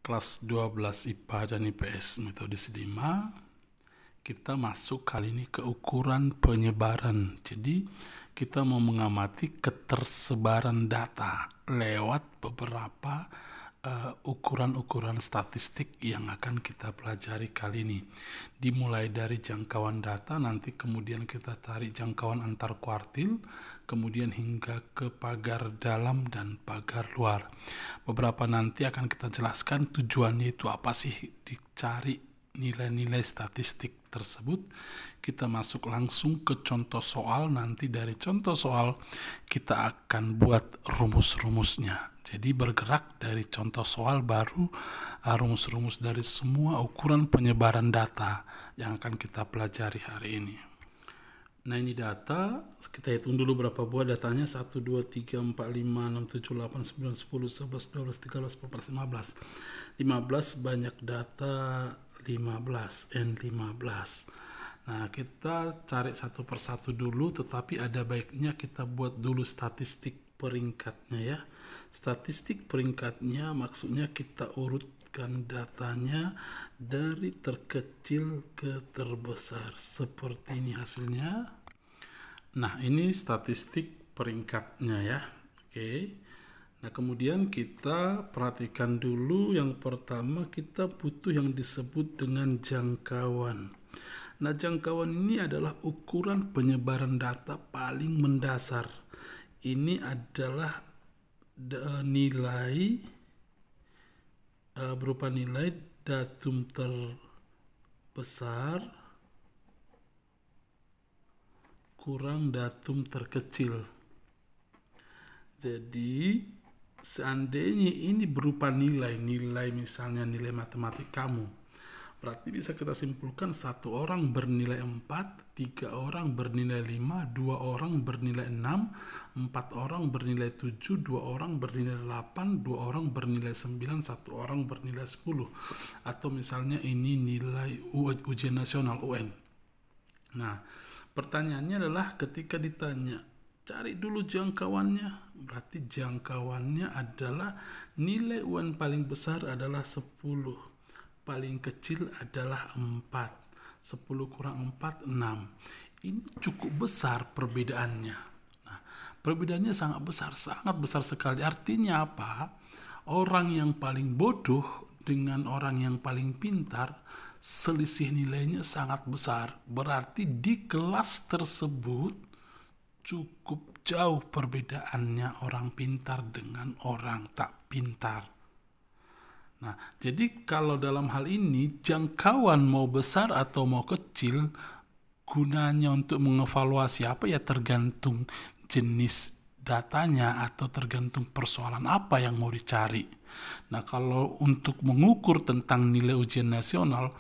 kelas 12 IPA dan IPS metode 5, kita masuk kali ini ke ukuran penyebaran. Jadi kita mau mengamati ketersebaran data lewat beberapa ukuran-ukuran statistik yang akan kita pelajari kali ini. Dimulai dari jangkauan data, nanti kemudian kita tarik jangkauan antar kuartil, kemudian hingga ke pagar dalam dan pagar luar. Beberapa nanti akan kita jelaskan tujuannya itu apa sih dicari nilai-nilai statistik tersebut. Kita masuk langsung ke contoh soal. Nanti dari contoh soal kita akan buat rumus-rumusnya. Jadi bergerak dari contoh soal baru rumus-rumus dari semua ukuran penyebaran data yang akan kita pelajari hari ini. Nah, ini data, kita hitung dulu berapa buah datanya. 1, 2, 3, 4, 5, 6, 7, 8, 9, 10, 11, 12, 13, 14, 15. 15 banyak data 15, N15. Nah, kita cari satu persatu dulu, tetapi ada baiknya kita buat dulu statistik peringkatnya ya. Statistik peringkatnya maksudnya kita urutkan datanya dari terkecil ke terbesar. Seperti ini hasilnya. Nah, ini statistik peringkatnya ya. Oke. Nah, kemudian kita perhatikan dulu yang pertama kita butuh yang disebut dengan jangkauan. Nah, jangkauan ini adalah ukuran penyebaran data paling mendasar. Ini adalah nilai berupa nilai datum terbesar kurang datum terkecil. Jadi seandainya ini berupa nilai misalnya nilai matematik kamu, berarti bisa kita simpulkan 1 orang bernilai 4, 3 orang bernilai 5, 2 orang bernilai 6, 4 orang bernilai 7, 2 orang bernilai 8, 2 orang bernilai 9, 1 orang bernilai 10. Atau misalnya ini nilai ujian nasional UN. Nah, pertanyaannya adalah ketika ditanya, cari dulu jangkauannya. Berarti jangkauannya adalah nilai UN paling besar adalah 10. Paling kecil adalah 4. 10 kurang 4, 6. Ini cukup besar perbedaannya. Nah, perbedaannya sangat besar sekali. Artinya apa? Orang yang paling bodoh dengan orang yang paling pintar, selisih nilainya sangat besar. Berarti di kelas tersebut cukup jauh perbedaannya orang pintar dengan orang tak pintar. Nah, jadi kalau dalam hal ini jangkauan mau besar atau mau kecil, gunanya untuk mengevaluasi apa ya tergantung jenis datanya atau tergantung persoalan apa yang mau dicari. Nah, kalau untuk mengukur tentang nilai ujian nasional,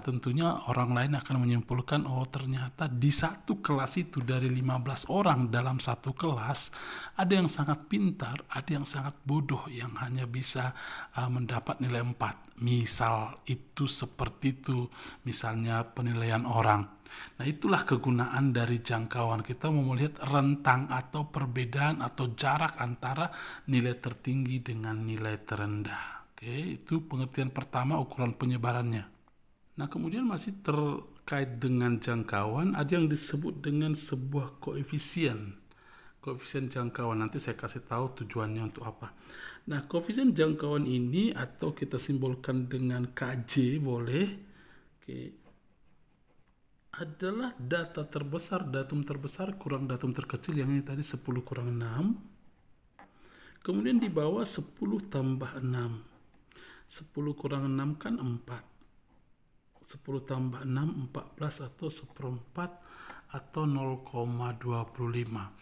tentunya orang lain akan menyimpulkan, oh ternyata di satu kelas itu dari 15 orang dalam satu kelas, ada yang sangat pintar, ada yang sangat bodoh yang hanya bisa mendapat nilai 4. Misal itu seperti itu, misalnya penilaian orang. Nah, itulah kegunaan dari jangkauan. Kita mau melihat rentang atau perbedaan atau jarak antara nilai tertinggi dengan nilai terendah. Oke, itu pengertian pertama ukuran penyebarannya. Nah, kemudian masih terkait dengan jangkauan, ada yang disebut dengan sebuah koefisien. Koefisien jangkauan, nanti saya kasih tahu tujuannya untuk apa. Nah, koefisien jangkauan ini atau kita simbolkan dengan KJ boleh. Oke. Adalah data terbesar, datum terbesar kurang datum terkecil, yang ini tadi 10 kurang 6. Kemudian di bawah 10 tambah 6. 10 kurang 6 kan 4. 10 tambah 6, 14 atau 1/4 atau 0,25.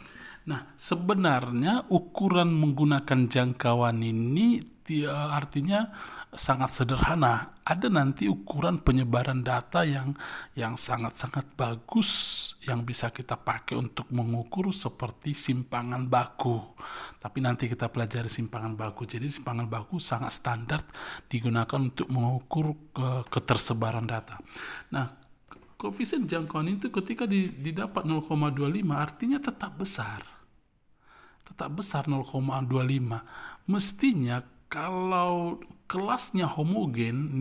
Nah, sebenarnya ukuran menggunakan jangkauan ini artinya sangat sederhana. Ada nanti ukuran penyebaran data yang sangat-sangat bagus yang bisa kita pakai untuk mengukur seperti simpangan baku. Tapi nanti kita pelajari simpangan baku. Jadi simpangan baku sangat standar digunakan untuk mengukur ketersebaran data. Nah, koefisien jangkauan itu ketika didapat 0,25 artinya tetap besar. Tetap besar 0,25. Mestinya Kalau kelasnya homogen,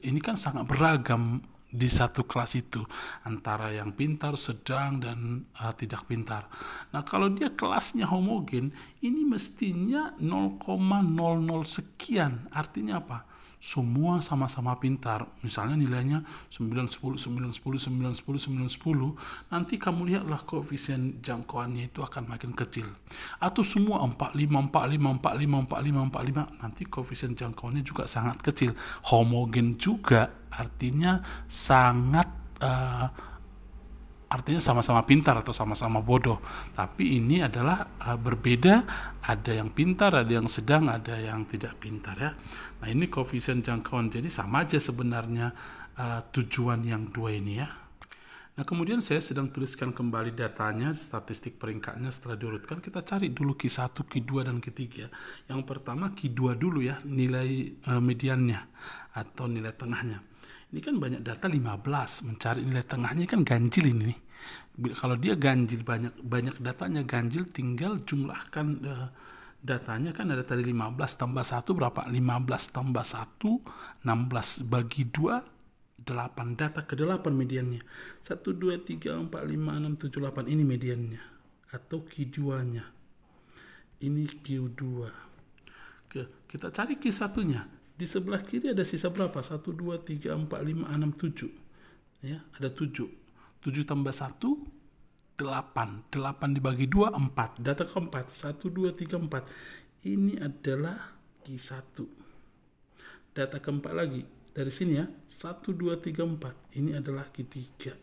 ini kan sangat beragam di satu kelas itu, antara yang pintar, sedang, dan tidak pintar. Nah, kalau dia kelasnya homogen, ini mestinya 0,00 sekian. Artinya apa? Semua sama-sama pintar. Misalnya nilainya 9, 10, 9, 10, 9, 10, 9, 10. Nanti kamu lihatlah koefisien jangkauannya itu akan makin kecil. Atau semua 45, 45, 45, 45, 45. Nanti koefisien jangkauannya juga sangat kecil. Homogen juga artinya artinya sama-sama pintar atau sama-sama bodoh. Tapi ini adalah berbeda, ada yang pintar, ada yang sedang, ada yang tidak pintar ya. Nah, ini koefisien jangkauan, jadi sama aja sebenarnya tujuan yang dua ini ya. Nah, kemudian saya sedang tuliskan kembali datanya, statistik peringkatnya setelah diurutkan. Kita cari dulu Q1, Q2, dan Q3. Yang pertama Q2 dulu ya, nilai mediannya atau nilai tengahnya. Ini kan banyak data 15, mencari nilai tengahnya kan ganjil ini nih. Kalau dia ganjil, banyak datanya ganjil, tinggal jumlahkan datanya. Kan ada tadi 15 tambah 1 berapa? 15 tambah 1, 16 bagi 2, 8. Data ke-8 mediannya. 1, 2, 3, 4, 5, 6, 7, 8. Ini mediannya atau Q2-nya. Ini Q2. Oke, kita cari Q1-nya. Di sebelah kiri ada sisa berapa? 1, 2, 3, 4, 5, 6, 7. Ya, ada 7. 7 tambah 1, 8. 8 dibagi 2, 4. Data keempat, 1, 2, 3, 4. Ini adalah Q1. Data keempat lagi, dari sini ya, 1, 2, 3, 4. Ini adalah Q3.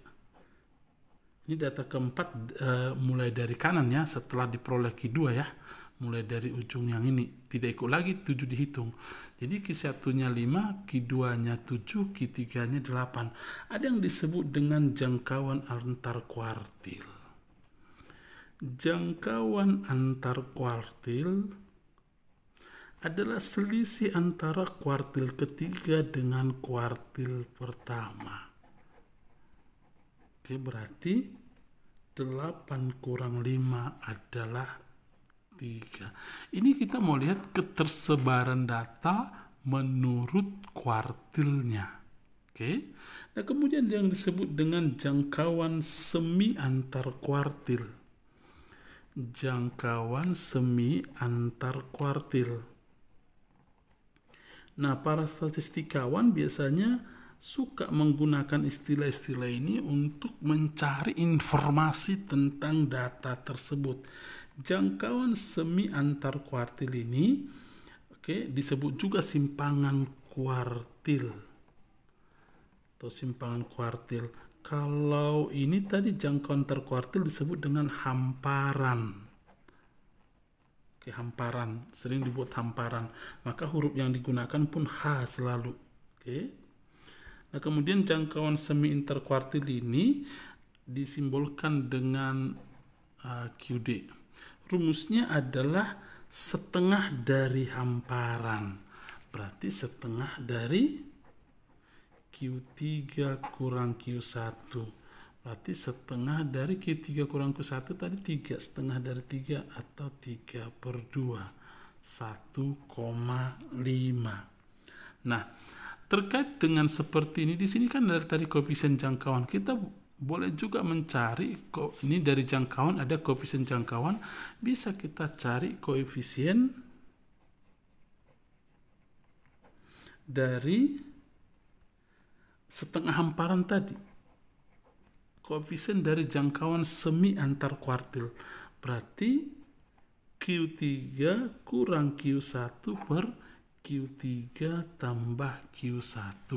Ini data keempat mulai dari kanan ya, setelah diperoleh Q2 ya. Mulai dari ujung yang ini, tidak ikut lagi 7 dihitung. Jadi Q1-nya 5, Q2-nya 7, Q3-nya 8. Ada yang disebut dengan jangkauan antar kuartil. Jangkauan antar kuartil adalah selisih antara kuartil ketiga dengan kuartil pertama. Oke, berarti 8 kurang 5 adalah 3. Ini kita mau lihat ketersebaran data menurut kuartilnya. Oke. Nah, kemudian yang disebut dengan jangkauan semi antar kuartil. Jangkauan semi antar kuartil. Nah, para statistikawan biasanya suka menggunakan istilah-istilah ini untuk mencari informasi tentang data tersebut. Jangkauan semi antar kuartil ini disebut juga simpangan kuartil atau simpangan kuartil. Kalau ini tadi jangkauan antar kuartil disebut dengan hamparan. Hamparan, sering dibuat hamparan. Maka huruf yang digunakan pun H selalu. Nah, kemudian jangkauan semi interkuartil ini disimbolkan dengan QD. Rumusnya adalah setengah dari hamparan. Berarti setengah dari Q3 kurang Q1. Berarti setengah dari Q3 kurang Q1 tadi 3. Setengah dari 3 atau 3/2. 1,5. Nah, terkait dengan seperti ini, di sini kan dari tadi koefisien jangkauan. Kita boleh juga mencari, ini dari jangkauan ada koefisien jangkauan, bisa kita cari koefisien dari setengah hamparan tadi. Koefisien dari jangkauan semi antar kuartil. Berarti Q3 kurang Q1 per Q3 tambah Q1.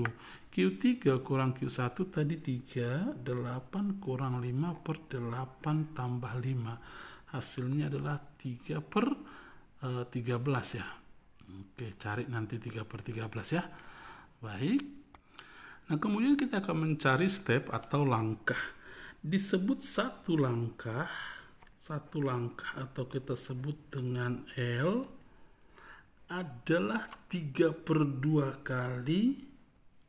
Q3 kurang Q1 tadi 3, 8 kurang 5 per 8 tambah 5. Hasilnya adalah 3 per 13 ya. Oke, cari nanti 3 per 13 ya. Baik. Nah, kemudian kita akan mencari step atau langkah. Disebut satu langkah atau kita sebut dengan L adalah 3/2 kali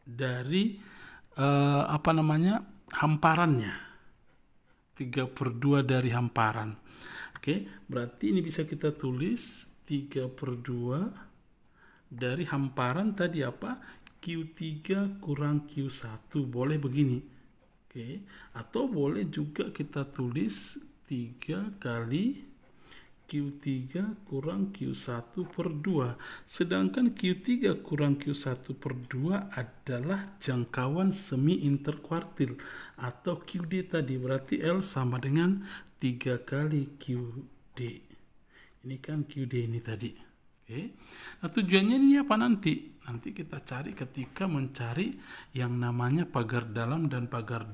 dari hamparannya. 3/2 dari hamparan. Oke, berarti ini bisa kita tulis 3/2 dari hamparan tadi apa? Q3 kurang Q1. Boleh begini. Oke. Atau boleh juga kita tulis 3 kali Q3 kurang Q1 per 2. Sedangkan Q3 kurang Q1 per 2 adalah jangkauan semi interkuartil atau QD tadi. Berarti L sama dengan 3 kali QD. Ini kan QD ini tadi. Oke. Nah, tujuannya ini apa nanti? Nanti kita cari ketika mencari yang namanya pagar dalam dan pagar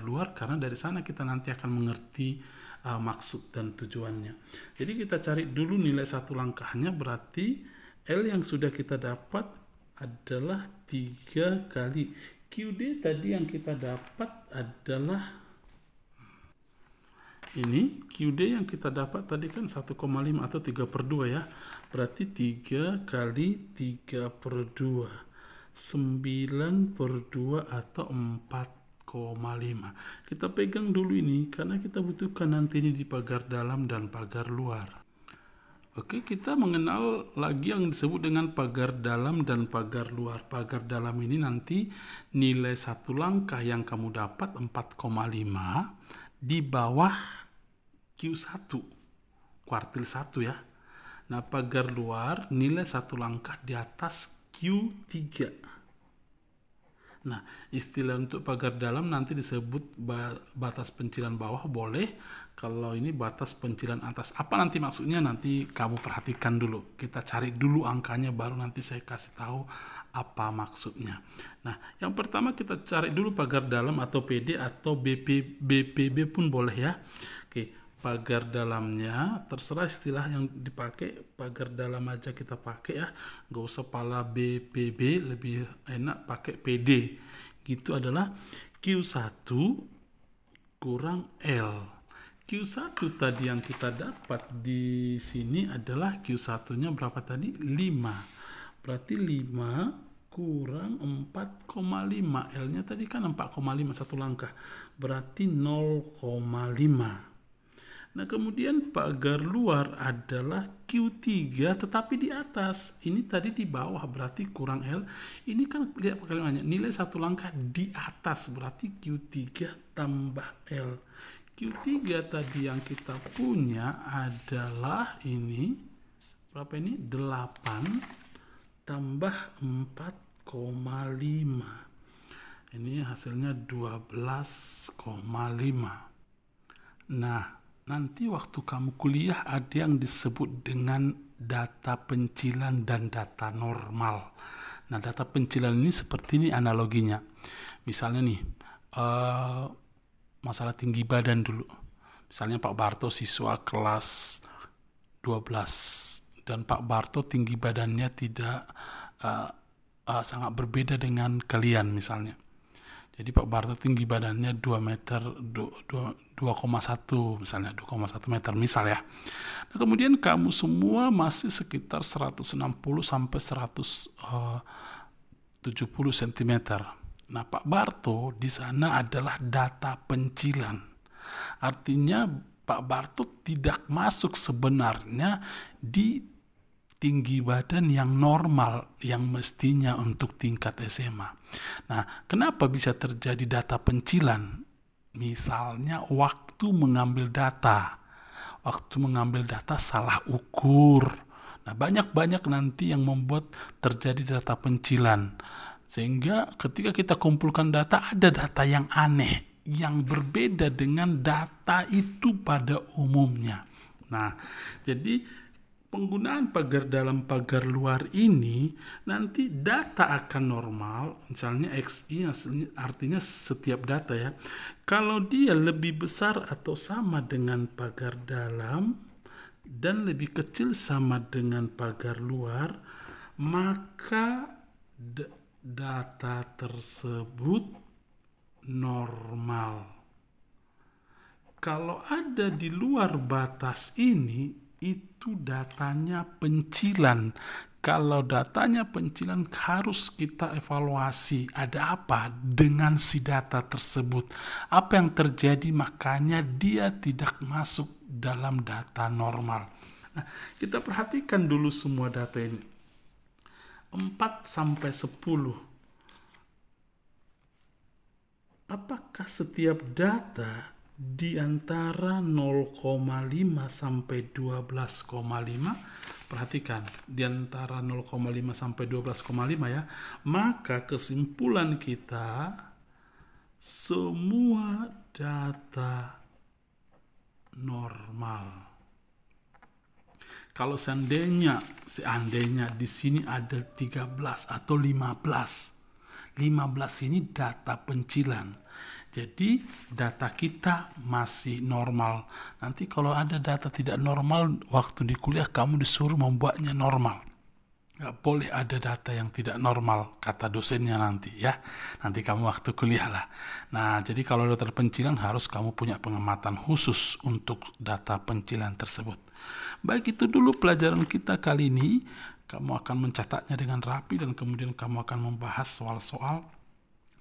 luar, karena dari sana kita nanti akan mengerti maksud dan tujuannya. Jadi kita cari dulu nilai satu langkahnya, berarti L yang sudah kita dapat adalah 3 kali QD tadi yang kita dapat adalah ini. QD yang kita dapat tadi kan 1,5 atau 3 per 2 ya. Berarti 3 kali 3 per 2. 9 per 2 atau 4,5. Kita pegang dulu ini karena kita butuhkan nanti ini di pagar dalam dan pagar luar. Oke, kita mengenal lagi yang disebut dengan pagar dalam dan pagar luar. Pagar dalam ini nanti nilai satu langkah yang kamu dapat 4,5 di bawah Q1 kuartil 1 ya. Nah, pagar luar nilai satu langkah di atas Q3. Nah, istilah untuk pagar dalam nanti disebut batas pencilan bawah boleh. Kalau ini batas pencilan atas. Apa nanti maksudnya? Nanti kamu perhatikan dulu. Kita cari dulu angkanya, baru nanti saya kasih tahu apa maksudnya. Nah, yang pertama kita cari dulu pagar dalam atau PD atau BPB pun boleh ya. Oke. Pagar dalamnya terserah istilah yang dipakai, pagar dalam aja kita pakai ya, nggak usah pala BPB, lebih enak pakai PD. Gitu adalah Q1 kurang L. Q1 tadi yang kita dapat di sini adalah Q1-nya berapa tadi? 5. Berarti 5 kurang 4,5. L-nya tadi kan 4,5 satu langkah. Berarti 0,5. Nah, kemudian pagar luar adalah Q3 tetapi di atas. Ini tadi di bawah berarti kurang L. Ini kan lihat kalimatnya, nilai satu langkah di atas berarti Q3 tambah L. Q3 tadi yang kita punya adalah ini. Berapa ini? 8 tambah 4,5. Ini hasilnya 12,5. Nah, nanti waktu kamu kuliah ada yang disebut dengan data pencilan dan data normal. Nah, data pencilan ini seperti ini analoginya. Misalnya nih, masalah tinggi badan dulu. Misalnya Pak Barto siswa kelas 12 dan Pak Barto tinggi badannya tidak sangat berbeda dengan kalian misalnya. Jadi Pak Barto tinggi badannya 2,1 misalnya, 2,1 meter misal ya. Nah, kemudian kamu semua masih sekitar 160 sampai 170 cm. Nah, Pak Barto di sana adalah data pencilan. Artinya Pak Barto tidak masuk sebenarnya di tinggi badan yang normal yang mestinya untuk tingkat SMA. Nah, kenapa bisa terjadi data pencilan? Misalnya waktu mengambil data salah ukur. Nah, banyak nanti yang membuat terjadi data pencilan. Sehingga ketika kita kumpulkan data, ada data yang aneh, yang berbeda dengan data itu pada umumnya. Nah, jadi penggunaan pagar dalam pagar luar ini nanti data akan normal, misalnya XI artinya setiap data ya. Kalau dia lebih besar atau sama dengan pagar dalam dan lebih kecil sama dengan pagar luar, maka data tersebut normal. Kalau ada di luar batas ini, itu datanya pencilan. Kalau datanya pencilan harus kita evaluasi ada apa dengan si data tersebut. Apa yang terjadi makanya dia tidak masuk dalam data normal. Nah, kita perhatikan dulu semua data ini. 4 sampai 10. Apakah setiap data di antara 0,5 sampai 12,5? Perhatikan, di antara 0,5 sampai 12,5 ya. Maka kesimpulan kita, semua data normal. Kalau seandainya di sini ada 13 atau 15. 15 ini data pencilan. Jadi data kita masih normal. Nanti kalau ada data tidak normal, waktu di kuliah kamu disuruh membuatnya normal. Gak boleh ada data yang tidak normal, kata dosennya nanti ya. Nanti kamu waktu kuliah lah. Nah, jadi kalau data pencilan harus kamu punya pengamatan khusus untuk data pencilan tersebut. Baik, itu dulu pelajaran kita kali ini. Kamu akan mencatatnya dengan rapi dan kemudian kamu akan membahas soal-soal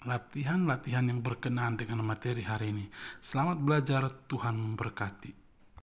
latihan-latihan yang berkenaan dengan materi hari ini. Selamat belajar, Tuhan memberkati.